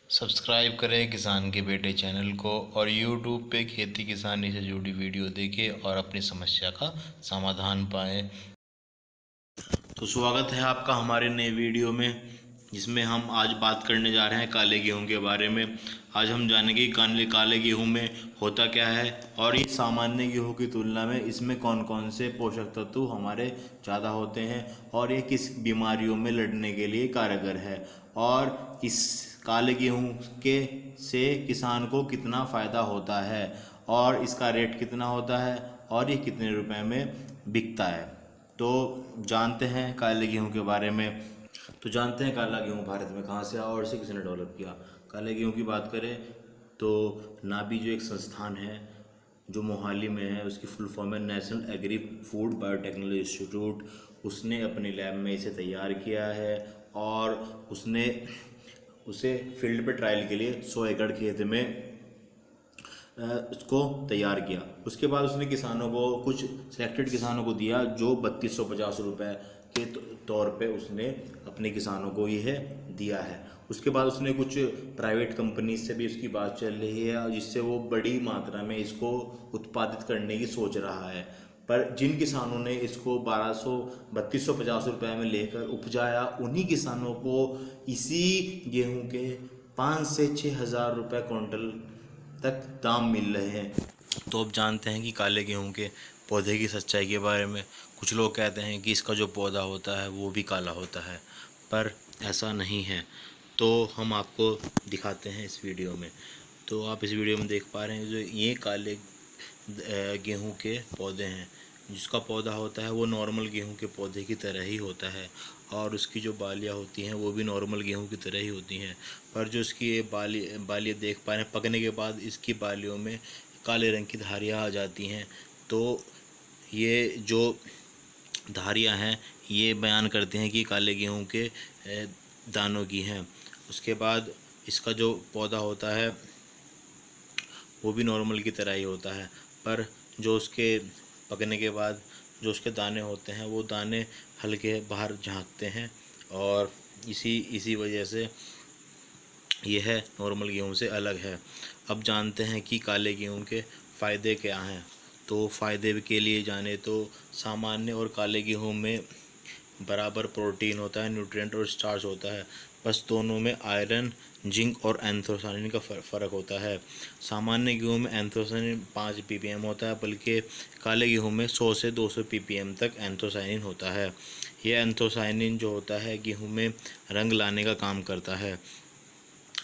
Subscribe करें किसान के बेटे चैनल को और यूट्यूब पे खेती किसानी से जुड़ी वीडियो देखें और अपनी समस्या का समाधान पाएं। तो स्वागत है आपका हमारे नए वीडियो में, जिसमें हम आज बात करने जा रहे हैं काले गेहूं के बारे में। आज हम जानेंगे काले गेहूं में होता क्या है और इस सामान्य गेहूं की तुलना में इसमें कौन कौन से पोषक तत्व हमारे ज़्यादा होते हैं और ये किस बीमारियों में लड़ने के लिए कारगर है, और इस काले गेहूं के से किसान को कितना फ़ायदा होता है और इसका रेट कितना होता है और ये कितने रुपए में बिकता है। तो जानते हैं काले गेहूं के बारे में। तो जानते हैं काला गेहूं भारत में कहाँ से आया और इसे किसने डेवलप किया। काले गेहूं की बात करें तो नाबी जो एक संस्थान है जो मोहाली में है, उसकी फुल फॉर्म है national agri food biotechnology institute. उसने अपनी लैब में इसे तैयार किया है और उसने उसे फील्ड पे ट्रायल के लिए 100 एकड़ खेत में उसको तैयार किया। उसके बाद उसने किसानों को, कुछ सिलेक्टेड किसानों को दिया, जो 3250 रुपये के तौर पे उसने अपने किसानों को यह दिया है। उसके बाद उसने कुछ प्राइवेट कंपनी से भी उसकी बात चल रही है जिससे वो बड़ी मात्रा में इसको उत्पादित करने की सोच रहा है। पर जिन किसानों ने इसको 3250 रुपये में लेकर उपजाया, उन्हीं किसानों को इसी गेहूं के 5 से 6 हज़ार रुपये क्विंटल तक दाम मिल रहे हैं। तो अब जानते हैं कि काले गेहूं के पौधे की सच्चाई के बारे में। कुछ लोग कहते हैं कि इसका जो पौधा होता है वो भी काला होता है, पर ऐसा नहीं है। तो हम आपको दिखाते हैं इस वीडियो में। तो आप इस वीडियो में देख पा रहे हैं जो ये काले गेहूं के पौधे हैं। जिसका पौधा होता है वो नॉर्मल गेहूं के पौधे की तरह ही होता है और उसकी जो बालियाँ होती हैं वो भी नॉर्मल गेहूं की तरह ही होती हैं। पर जो इसकी ये बालियाँ देख पा रहे हैं, पकने के बाद इसकी बालियों में काले रंग की धारियाँ आ जाती हैं। तो ये जो धारियाँ हैं ये बयान करते हैं कि काले गेहूं के दानों की हैं। उसके बाद इसका जो पौधा होता है वो भी नॉर्मल की तरह ही होता है, पर जो उसके पकने के बाद जो उसके दाने होते हैं वो दाने हल्के बाहर झांकते हैं और इसी वजह से यह नॉर्मल गेहूं से अलग है। अब जानते हैं कि काले गेहूं के फ़ायदे क्या हैं। तो फ़ायदे के लिए जाने तो सामान्य और काले गेहूं में बराबर प्रोटीन होता है, न्यूट्रिएंट और स्टार्च होता है। बस दोनों में आयरन, जिंक और एंथोसायनिन का फ़र्क होता है। सामान्य गेहूं में एंथोसायनिन 5 ppm होता है, बल्कि काले गेहूं में 100 से 200 ppm तक एंथोसायनिन होता है। यह एंथोसायनिन जो होता है गेहूं में रंग लाने का काम करता है।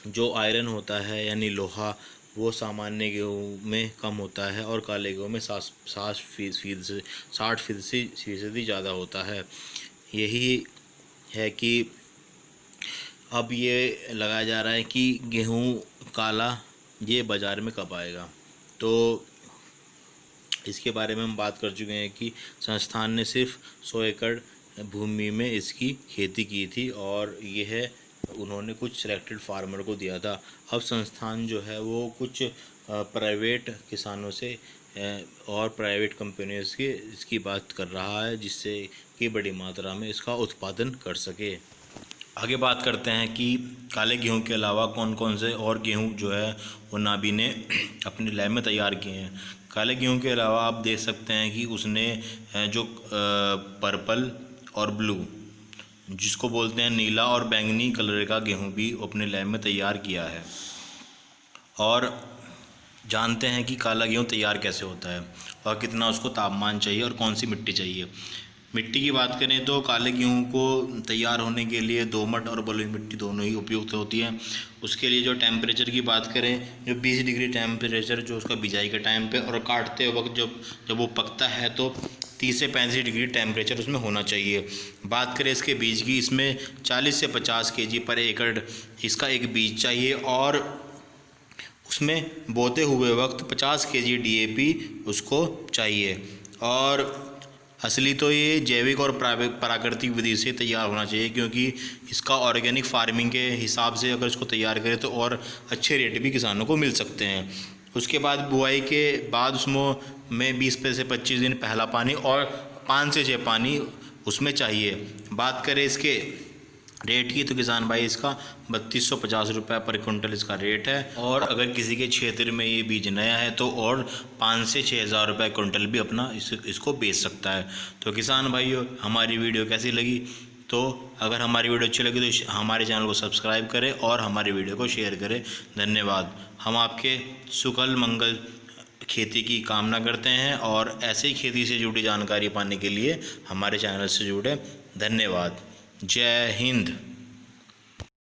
जो आयरन होता है यानी लोहा, वो सामान्य गेहूं में कम होता है और काले गेहूं में 60% ज़्यादा होता है। यही है कि अब ये लगाया जा रहा है कि गेहूं काला ये बाज़ार में कब आएगा। तो इसके बारे में हम बात कर चुके हैं कि संस्थान ने सिर्फ 100 एकड़ भूमि में इसकी खेती की थी और यह उन्होंने कुछ सिलेक्टेड फार्मर को दिया था। अब संस्थान जो है वो कुछ प्राइवेट किसानों से और प्राइवेट कंपनियों से इसकी बात कर रहा है, जिससे कि बड़ी मात्रा में इसका उत्पादन कर सके। आगे बात करते हैं कि काले गेहूं के अलावा कौन कौन से और गेहूं जो है वो नाबी ने अपनी लैब में तैयार किए हैं। काले गेहूं के अलावा आप देख सकते हैं कि उसने जो पर्पल और ब्लू, जिसको बोलते हैं नीला और बैंगनी कलर का गेहूं भी अपने लैब में तैयार किया है। और जानते हैं कि काला गेहूं तैयार कैसे होता है और कितना उसको तापमान चाहिए और कौन सी मिट्टी चाहिए। मिट्टी की बात करें तो काले गेहूं को तैयार होने के लिए दोमट और बलुई मिट्टी दोनों ही उपयुक्त होती है। उसके लिए जो टेम्परेचर की बात करें, जो 20 डिग्री टेम्परेचर जो उसका बिजाई के टाइम पे और काटते वक्त जब वो पकता है तो 30 से 35 डिग्री टेम्परेचर उसमें होना चाहिए। बात करें इसके बीज की, इसमें 40 से 50 kg पर एकड़ इसका एक बीज चाहिए और उसमें बोते हुए वक्त 50 kg DAP उसको चाहिए। और असली तो ये जैविक और प्राकृतिक विधि से तैयार होना चाहिए, क्योंकि इसका ऑर्गेनिक फार्मिंग के हिसाब से अगर इसको तैयार करें तो और अच्छे रेट भी किसानों को मिल सकते हैं। उसके बाद बुआई के बाद उसमें 20 से 25 दिन पहला पानी और 5 से 6 पानी उसमें चाहिए। बात करें इसके रेट की तो किसान भाई इसका 3250 रुपये पर क्विंटल इसका रेट है। और अगर किसी के क्षेत्र में ये बीज नया है तो और 5 से 6 हज़ार रुपये क्विंटल भी अपना इसको बेच सकता है। तो किसान भाइयों, हमारी वीडियो कैसी लगी? तो अगर हमारी वीडियो अच्छी लगी तो हमारे चैनल को सब्सक्राइब करें और हमारी वीडियो को शेयर करें। धन्यवाद। हम आपके सुकल मंगल खेती की कामना करते हैं और ऐसे ही खेती से जुड़ी जानकारी पाने के लिए हमारे चैनल से जुड़े। धन्यवाद। जय हिंद।